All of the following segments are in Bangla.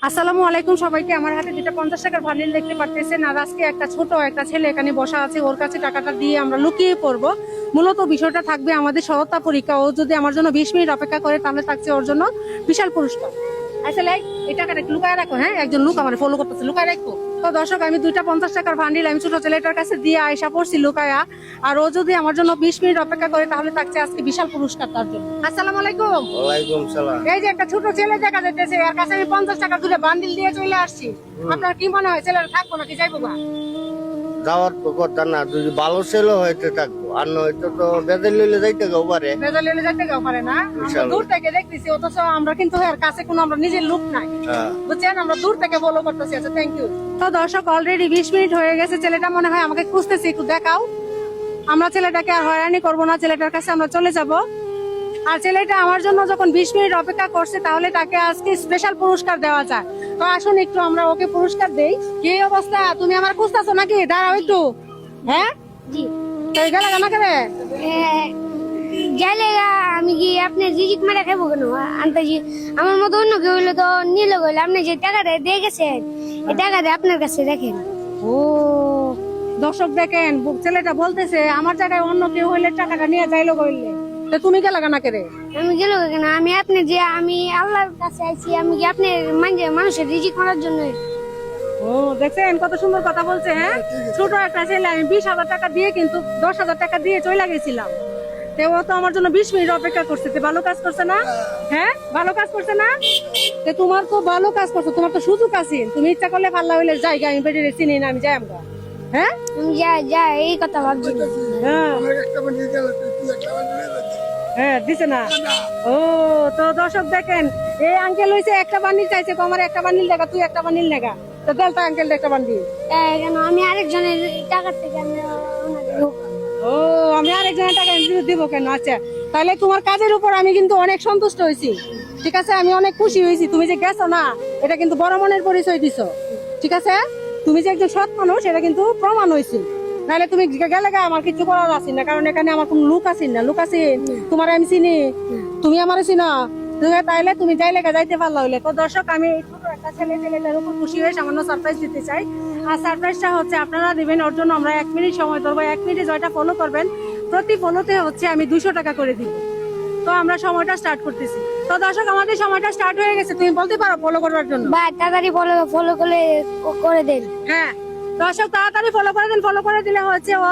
আসসালামু আলাইকুম সবাইকে। আমার হাতে যেটা 50 টাকার বান্ডিল দেখতে পারতেছেন, আর আজকে একটা ছোট একটা ছেলে এখানে বসা আছে, ওর কাছে টাকাটা দিয়ে আমরা লুকিয়ে পড়বো। মূলত বিষয়টা থাকবে আমাদের সততা পরীক্ষা। ও যদি আমার জন্য 20 মিনিট অপেক্ষা করে তাহলে থাকছে ওর জন্য বিশাল পুরস্কার। আসলে এই টাকাটা একটু লুকায় রাখো। হ্যাঁ, একজন লোক আমার ফলো করতেছে, লুকায় রাখো। তো দর্শক, আমি দুইটা 50 টাকার বান্ডিল আমি ছোট ছেলেটার কাছে দিয়ে আয়সা পড়ছি লুকায়া। আর ও যদি আমার জন্য 20 মিনিট অপেক্ষা করে তাহলে থাকছে আজকে বিশাল পুরস্কার তার জন্য। আসসালামু আলাইকুম। ওয়ালাইকুম সালাম। এই যে একটা ছোট ছেলে দেখা যাইতেছে, এর কাছে আমি 50 টাকা তুলে বান্ডিল দিয়ে চলে আসছি। আপনার কি মনে হয় ছেলেটা থাকবো নাকি যাইবো? যাওয়ার তো কথা না, যদি ভালো ছেলে হইতে থাকবো, আর নয়তো তো বেদের লইলে যাইতে গেও পারে। বেজাল এলে যাইতে গেও পারে না। আমরা দূর থেকে দেখতেছি, অথচ আমরা কিন্তু এর কাছে কোনো আমরা নিজের লোক নাই, বুঝছেন? আমরা দূর থেকে ফলো করতেছি। আচ্ছা, থ্যাংক ইউ। তো দর্শক, অলরেডি 20 মিনিট হয়ে গেছে। ছেলেটা মনে হয় আমাকে খুঁজতেছে, একটু দেখাও। আমরা ছেলেটাকে আর হয়রানি করবো না, ছেলেটার কাছে আমরা চলে যাব। আর ছেলেটা আমার জন্য যখন 20 মিনিট অপেক্ষা করছে, তাহলে তাকে আজকে স্পেশাল পুরস্কার দেওয়া যায়। তো আসুন একটু আমরা ওকে পুরস্কার দেই। কি অবস্থা? তুমি আমার খুঁজতেছো নাকি? দাঁড়াও একটু। হ্যাঁ, জি গেলে আমাকে রে। জালেগা আমি কি আপনি রিজিক মেরে খাবো কেন আন্তাজি? আমার মতো অন্য কেউ হইলে তো নিলে গেলে আপনি যে টাকাটা দিয়ে গেছেন এই টাকাটা আপনার কাছে রাখেন। ও দর্শক দেখেন, ছেলেটা বলতেছে আমার জায়গায় অন্য কেউ হইলে টাকাটা নিয়ে যাইলো কইলে। তো তুমি গেলে কেনাকে রে? আমি গেল কেন? আমি আপনি যে আমি আল্লাহর কাছে আইছি, আমি কি আপনি মানুষের রিজিক মারার জন্য? ও দেখছেন কত সুন্দর কথা বলছে। হ্যাঁ, ছোট একটা ছেলে, আমি 20,000 টাকা দিয়ে কিন্তু 10,000 টাকা দিয়ে চলে গেছিলাম। তো ও তো আমার জন্য 20 মিনিট অপেক্ষা করছে। তো ভালো কাজ করছে না? হ্যাঁ, ভালো কাজ করছে না? তো তোমার তো ভালো কাজ করছো, তোমার তো সুযোগ আছে। তুমি ইচ্ছা করলে পাল্লা হইলে জায়গা আমি বেরিয়ে চিনি না, আমি যাই আমরা। হ্যাঁ, আমি যা এই কথা ভাবছি না। হ্যাঁ, হ্যাঁ, দিছে না। ও তো দর্শক দেখেন, এই আঙ্কেল হইছে একটা বান্ডিল চাইছে, তো আমার একটা বান্ডিল দেখা, তুই একটা বান্ডিল নেগা। তো দেলটা আঙ্কেল একটা বান্ডিল। কেন আমি আরেকজনের টাকার থেকে আমি ওনাকে ও আমি আরেকজনের টাকা দিব কেন? আচ্ছা, তাহলে তোমার কাজের উপর আমি কিন্তু অনেক সন্তুষ্ট হয়েছি। ঠিক আছে, আমি অনেক খুশি হয়েছি। তুমি যে গেছো না, এটা কিন্তু বড় মনের পরিচয় দিছো। ঠিক আছে, তুমি যে একজন সৎ মানুষ, এটা কিন্তু প্রমাণ হয়েছে। নাহলে তুমি গেলে আমার কিছু করার আছে না, কারণ এখানে আমার কোন লোক আছে না। লোক আছে তোমার আমি চিনি, তুমি আমারও চিনো। তাইলে তুমি যাইতে পারলা হইলে। তো দর্শক, আমি ছোট একটা ছেলেটার উপর খুশি হয়ে সামান্য সারপ্রাইজ দিতে চাই। আর সারপ্রাইজটা হচ্ছে আপনারা দিবেন। ওর জন্য আমরা 1 মিনিট সময় ধরবো। 1 মিনিটে জয়টা ফলো করবেন, প্রতি ফলোতে হচ্ছে আমি 200 টাকা করে দিব। তো আমরা সময়টা স্টার্ট করতেছি। তো দর্শক, আমাদের সময়টা স্টার্ট হয়ে গেছে। তুমি বলতে পারো ফলো করার জন্য? বা তাড়াতাড়ি ফলো করে দেন। হ্যাঁ দর্শক, তাড়াতাড়ি ফলো করে দেন। ফলো করে দিলে হচ্ছে ও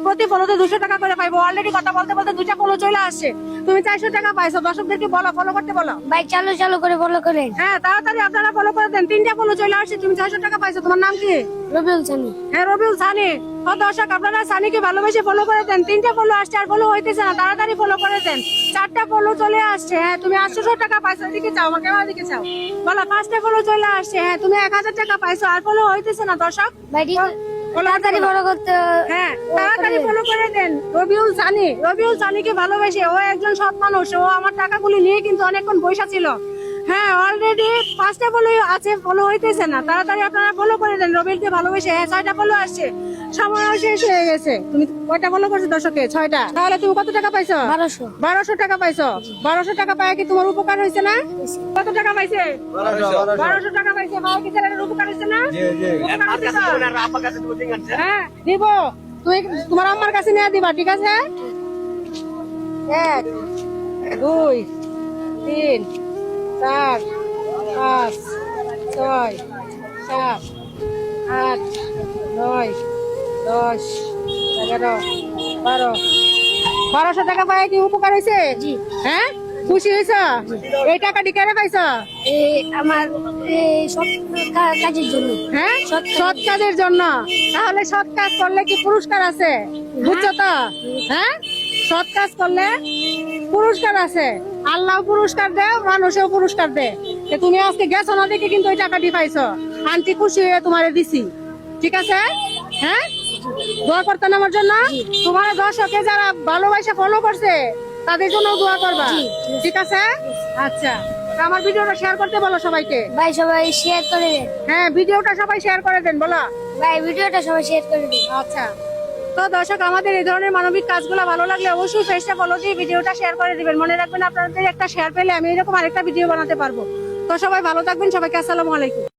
প্রতি ফলোতে 200 টাকা করে পাইবো। অলরেডি কথা বলতে বলতে 2টা ফলো চলে আসছে। তুমি 400 টাকা পাইছো। দর্শকদেরকে বলো ফলো করতে বলো। ভাই চালু করে ফলো করেন। হ্যাঁ, তাড়াতাড়ি আপনারা ফলো করে দেন। 3টা ফলো চলে আসছে, তুমি 400 টাকা পাইছো। তোমার নাম কি? রবিউল সানি। হ্যাঁ, রবিউল সানি। ও দর্শক, আপনারা সানিকে ভালোবেসে ফলো করে দেন। 3টা ফলো আসছে, আর ফলো হইতেছে না। তাড়াতাড়ি ফলো করে দেন। 4টা ফলো চলে আসছে। হ্যাঁ, তুমি 800 টাকা পাইছো। এদিকে চাও, আমার ক্যামেরা দিকে চাও। বলো, 5টা ফলো চলে আসছে। হ্যাঁ, তুমি 1000 টাকা পাইছো, আর ফলো হইতেছে না। দর্শক, ভাই তাড়াতাড়ি ফলো করতে। হ্যাঁ, তাড়াতাড়ি ফলো করে দেন। রবিউল সানিকে ভালোবেসে, ও একজন সৎ মানুষ। ও আমার টাকাগুলি নিয়ে কিন্তু অনেকক্ষণ বসে ছিল। হ্যাঁ, অলরেডি 5টা ফলো আছে, ফলো হইতেছে না। তাড়াতাড়ি আপনারা ফলো করে দেন রবিউলকে ভালোবেসে। হ্যাঁ, 6টা ফলো আসছে, সময় শেষ হয়ে গেছে। তুমি কয়টা ফলো করছো দর্শকে? 6টা। তাহলে তুমি কত টাকা পাইছো? 1200। 1200 টাকা পাইছো। 1200 টাকা পায় কি তোমার উপকার হয়েছে না? কত টাকা পাইছে? 1200 টাকা পাইছে। ভাই, কি ছেলের উপকার হয়েছে না? উপকার হয়েছে তো? হ্যাঁ, দিব। তুই তোমার আম্মার কাছে নিয়ে দিবা, ঠিক আছে? 1 2 3 4 5 6 7 8 9 10 11 12। 1200 টাকা পায় কি উপকার হয়েছে? জি। হ্যাঁ, খুশি হয়েছ? এই টাকাটি কেন পাইছ? আমার সব কাজের জন্য। হ্যাঁ, সৎ কাজের জন্য। তাহলে সৎ কাজ করলে কি পুরস্কার আছে? বুঝছো তো? হ্যাঁ, সৎ কাজ করলে পুরস্কার আছে। আল্লাহ পুরস্কার দেয়, মানুষেও পুরস্কার দেয়। তুমি আজকে গেছো না দেখে কিন্তু ওই টাকাটি পাইছো। আন্টি খুশি হয়ে তোমারে দিছি, ঠিক আছে? হ্যাঁ, দোয়া করতেন আমার জন্য। তোমার দর্শকে যারা ভালোবাসা ফলো করছে তাদের জন্য দোয়া করবা, ঠিক আছে? আচ্ছা, আমার ভিডিওটা শেয়ার করতে বলো সবাইকে। ভাই সবাই শেয়ার করে দেন। হ্যাঁ, ভিডিওটা সবাই শেয়ার করে দেন, বলো। ভাই ভিডিওটা সবাই শেয়ার করে দেন। আচ্ছা, তো দর্শক, আমাদের এই ধরনের মানবিক কাজগুলো ভালো লাগলে অবশ্যই পেজটা ফলো দিয়ে ভিডিওটা শেয়ার করে দিবেন। মনে রাখবেন, আপনাদের একটা শেয়ার পেলে আমি এরকম আরেকটা ভিডিও বানাতে পারবো। তো সবাই ভালো থাকবেন, সবাইকে আসসালামু আলাইকুম।